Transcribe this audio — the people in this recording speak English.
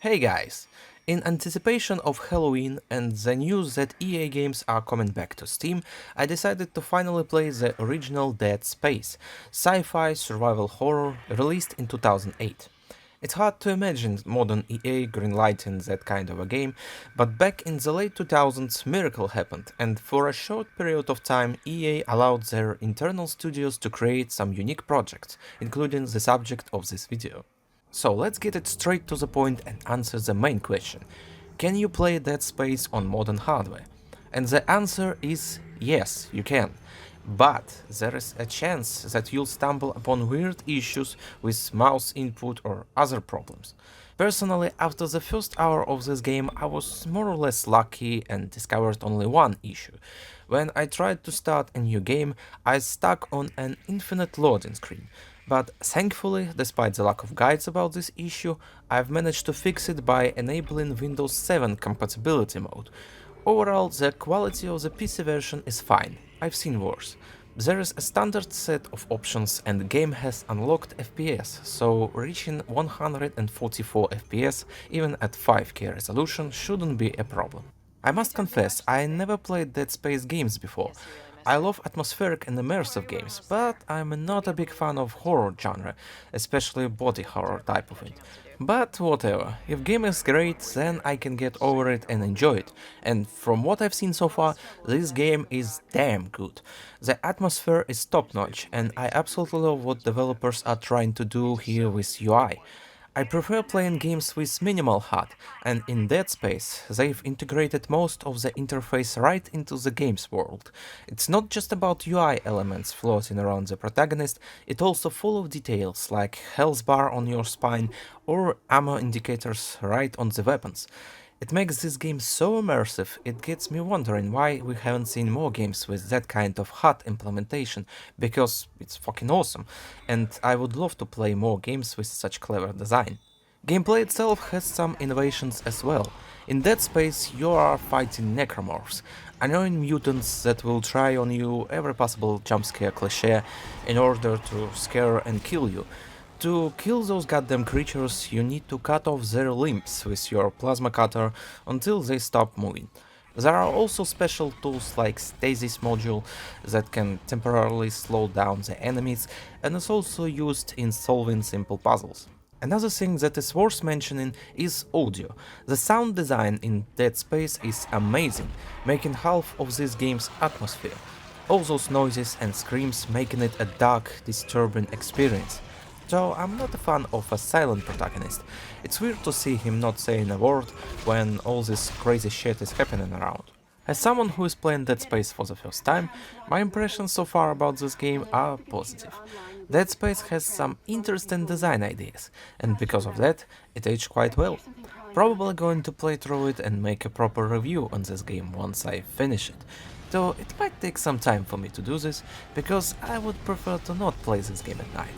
Hey guys! In anticipation of Halloween and the news that EA games are coming back to Steam, I decided to finally play the original Dead Space, sci-fi survival horror released in 2008. It's hard to imagine modern EA greenlighting that kind of a game, but back in the late 2000s miracle happened, and for a short period of time EA allowed their internal studios to create some unique projects, including the subject of this video. So let's get it straight to the point and answer the main question. Can you play Dead Space on modern hardware? And the answer is yes, you can. But there is a chance that you'll stumble upon weird issues with mouse input or other problems. Personally, after the first hour of this game, I was more or less lucky and discovered only one issue. When I tried to start a new game, I stuck on an infinite loading screen. But thankfully, despite the lack of guides about this issue, I've managed to fix it by enabling Windows 7 compatibility mode. Overall, the quality of the PC version is fine, I've seen worse. There is a standard set of options and the game has unlocked FPS, so reaching 144 FPS even at 5K resolution shouldn't be a problem. I must confess, I never played Dead Space games before. I love atmospheric and immersive games, but I'm not a big fan of horror genre, especially body horror type of it. But whatever, if game is great, then I can get over it and enjoy it, and from what I've seen so far, this game is damn good. The atmosphere is top notch, and I absolutely love what developers are trying to do here with UI. I prefer playing games with minimal HUD, and in Dead Space, they've integrated most of the interface right into the game's world. It's not just about UI elements floating around the protagonist, it's also full of details like health bar on your spine or ammo indicators right on the weapons. It makes this game so immersive, it gets me wondering why we haven't seen more games with that kind of HUD implementation, because it's fucking awesome, and I would love to play more games with such clever design. Gameplay itself has some innovations as well. In Dead Space you are fighting necromorphs, annoying mutants that will try on you every possible jumpscare cliché in order to scare and kill you. To kill those goddamn creatures, you need to cut off their limbs with your plasma cutter until they stop moving. There are also special tools like stasis module that can temporarily slow down the enemies and is also used in solving simple puzzles. Another thing that is worth mentioning is audio. The sound design in Dead Space is amazing, making half of this game's atmosphere. All those noises and screams making it a dark, disturbing experience. Though I'm not a fan of a silent protagonist, it's weird to see him not saying a word when all this crazy shit is happening around. As someone who is playing Dead Space for the first time, my impressions so far about this game are positive. Dead Space has some interesting design ideas, and because of that, it aged quite well. Probably going to play through it and make a proper review on this game once I finish it. Though it might take some time for me to do this, because I would prefer to not play this game at night.